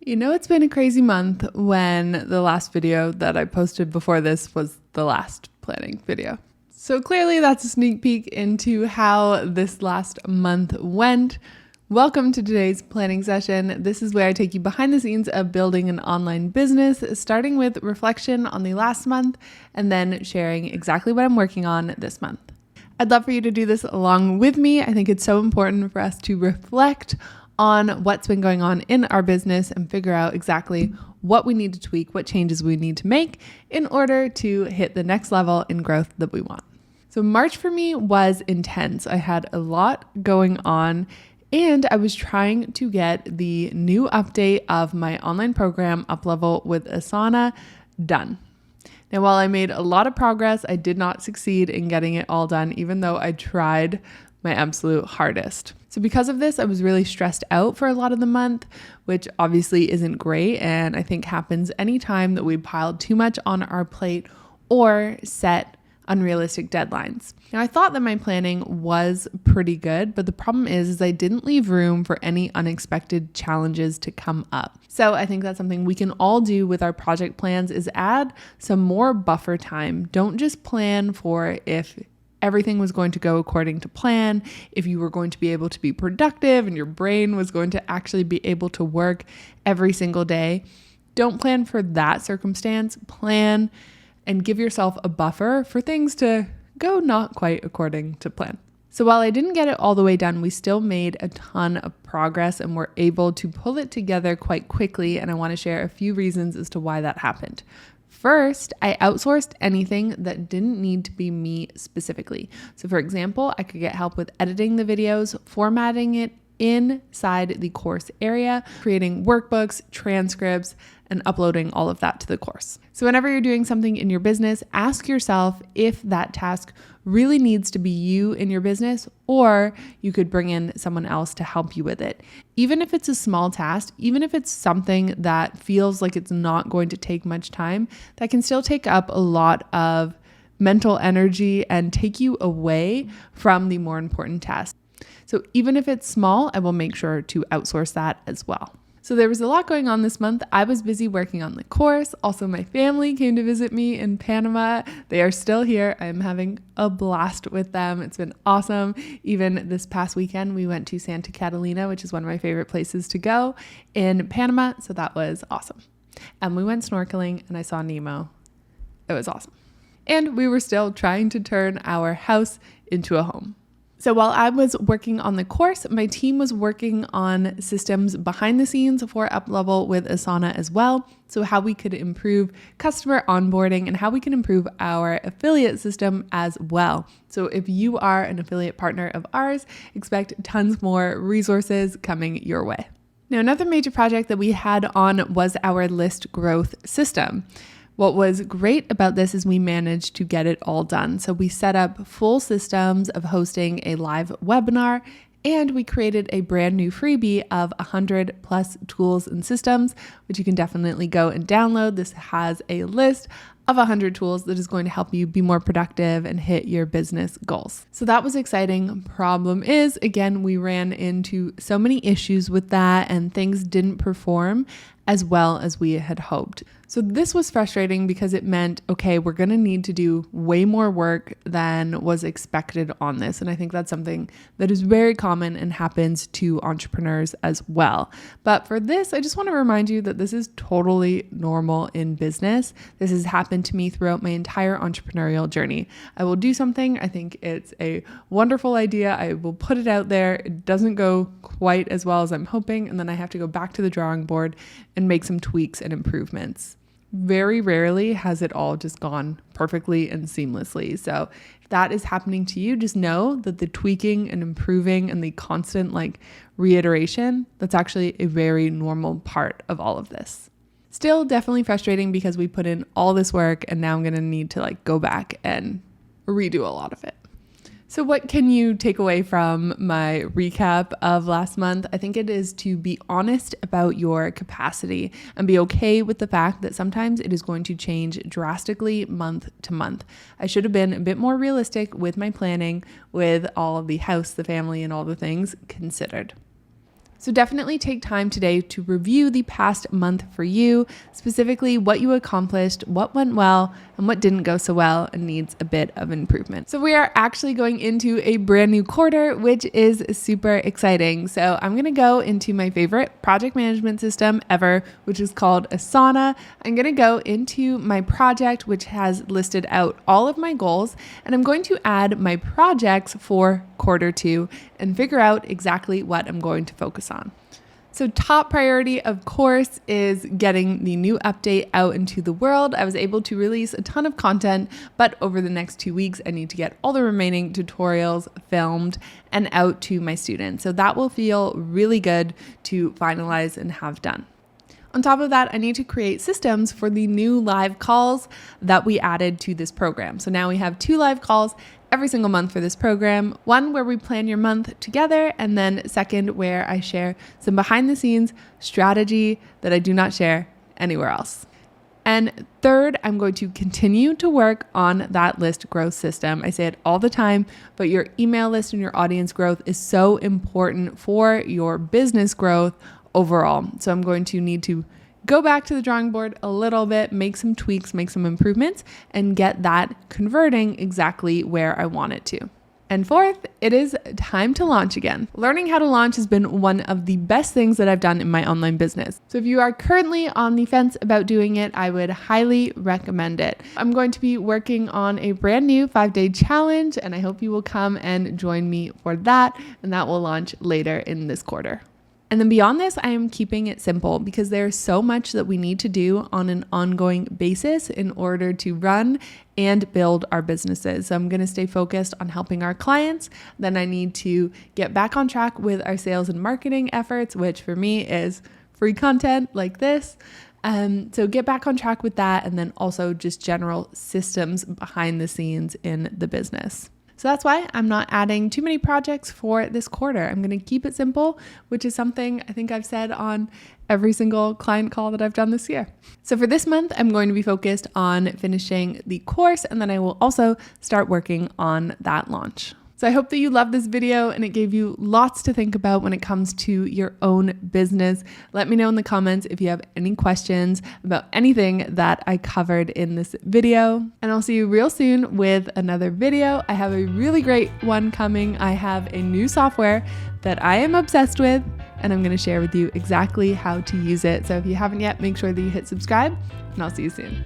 You know, it's been a crazy month when the last video that I posted before this was the last planning video. So clearly that's a sneak peek into how this last month went. Welcome to today's planning session. This is where I take you behind the scenes of building an online business, starting with reflection on the last month and then sharing exactly what I'm working on this month. I'd love for you to do this along with me. I think it's so important for us to reflect on what's been going on in our business and figure out exactly what we need to tweak, what changes we need to make in order to hit the next level in growth that we want. So March for me was intense. I had a lot going on and I was trying to get the new update of my online program Uplevel with Asana done. Now, while I made a lot of progress, I did not succeed in getting it all done, even though I tried my absolute hardest. So because of this, I was really stressed out for a lot of the month, which obviously isn't great. And I think happens anytime that we pile too much on our plate or set unrealistic deadlines. Now, I thought that my planning was pretty good, but the problem is I didn't leave room for any unexpected challenges to come up. So I think that's something we can all do with our project plans is add some more buffer time. Don't just plan for if everything was going to go according to plan, if you were going to be able to be productive and your brain was going to actually be able to work every single day. Don't plan for that circumstance. Plan and give yourself a buffer for things to go not quite according to plan. So while I didn't get it all the way done, we still made a ton of progress and were able to pull it together quite quickly. And I want to share a few reasons as to why that happened. First, I outsourced anything that didn't need to be me specifically. So for example, I could get help with editing the videos, formatting it inside the course area, creating workbooks, transcripts, and uploading all of that to the course. So whenever you're doing something in your business, ask yourself if that task really needs to be you in your business, or you could bring in someone else to help you with it. Even if it's a small task, even if it's something that feels like it's not going to take much time, that can still take up a lot of mental energy and take you away from the more important tasks. So even if it's small, I will make sure to outsource that as well. So there was a lot going on this month. I was busy working on the course. Also, my family came to visit me in Panama. They are still here. I'm having a blast with them. It's been awesome. Even this past weekend, we went to Santa Catalina, which is one of my favorite places to go in Panama. So that was awesome. And we went snorkeling and I saw Nemo. It was awesome. And we were still trying to turn our house into a home. So while I was working on the course, my team was working on systems behind the scenes for Uplevel with Asana as well. So how we could improve customer onboarding and how we can improve our affiliate system as well. So if you are an affiliate partner of ours, expect tons more resources coming your way. Now, another major project that we had on was our list growth system. What was great about this is we managed to get it all done. So we set up full systems of hosting a live webinar, and we created a brand new freebie of 100 plus tools and systems, which you can definitely go and download. This has a list of 100 tools that is going to help you be more productive and hit your business goals. So that was exciting. Problem is, again, we ran into so many issues with that and things didn't perform as well as we had hoped. So this was frustrating because it meant, okay, we're going to need to do way more work than was expected on this. And I think that's something that is very common and happens to entrepreneurs as well. But for this, I just want to remind you that this is totally normal in business. This has happened to me throughout my entire entrepreneurial journey. I will do something. I think it's a wonderful idea. I will put it out there. It doesn't go quite as well as I'm hoping. And then I have to go back to the drawing board and make some tweaks and improvements. Very rarely has it all just gone perfectly and seamlessly. So if that is happening to you, just know that the tweaking and improving and the constant reiteration, that's actually a very normal part of all of this. Still definitely frustrating because we put in all this work and now I'm going to need to go back and redo a lot of it. So what can you take away from my recap of last month? I think it is to be honest about your capacity and be okay with the fact that sometimes it is going to change drastically month to month. I should have been a bit more realistic with my planning with all of the house, the family, and all the things considered. So definitely take time today to review the past month for you, specifically what you accomplished, what went well, and what didn't go so well and needs a bit of improvement. So we are actually going into a brand new quarter, which is super exciting. So I'm going to go into my favorite project management system ever, which is called Asana. I'm going to go into my project, which has listed out all of my goals, and I'm going to add my projects for quarter 2 and figure out exactly what I'm going to focus on. So top priority, of course, is getting the new update out into the world. I was able to release a ton of content, but over the next 2 weeks, I need to get all the remaining tutorials filmed and out to my students. So that will feel really good to finalize and have done. On top of that, I need to create systems for the new live calls that we added to this program. So now we have 2 live calls every single month for this program. One where we plan your month together, and then second where I share some behind the scenes strategy that I do not share anywhere else. And third, I'm going to continue to work on that list growth system. I say it all the time, but your email list and your audience growth is so important for your business growth overall. So I'm going to need to go back to the drawing board a little bit, make some tweaks, make some improvements, and get that converting exactly where I want it to. And fourth, it is time to launch again. Learning how to launch has been one of the best things that I've done in my online business. So if you are currently on the fence about doing it, I would highly recommend it. I'm going to be working on a brand new 5-day challenge, and I hope you will come and join me for that, and that will launch later in this quarter. And then beyond this, I am keeping it simple because there's so much that we need to do on an ongoing basis in order to run and build our businesses. So I'm going to stay focused on helping our clients. Then I need to get back on track with our sales and marketing efforts, which for me is free content like this. So get back on track with that. And then also just general systems behind the scenes in the business. So that's why I'm not adding too many projects for this quarter. I'm going to keep it simple, which is something I think I've said on every single client call that I've done this year. So for this month, I'm going to be focused on finishing the course, and then I will also start working on that launch. So I hope that you loved this video and it gave you lots to think about when it comes to your own business. Let me know in the comments if you have any questions about anything that I covered in this video. And I'll see you real soon with another video. I have a really great one coming. I have a new software that I am obsessed with, and I'm going to share with you exactly how to use it. So if you haven't yet, make sure that you hit subscribe, and I'll see you soon.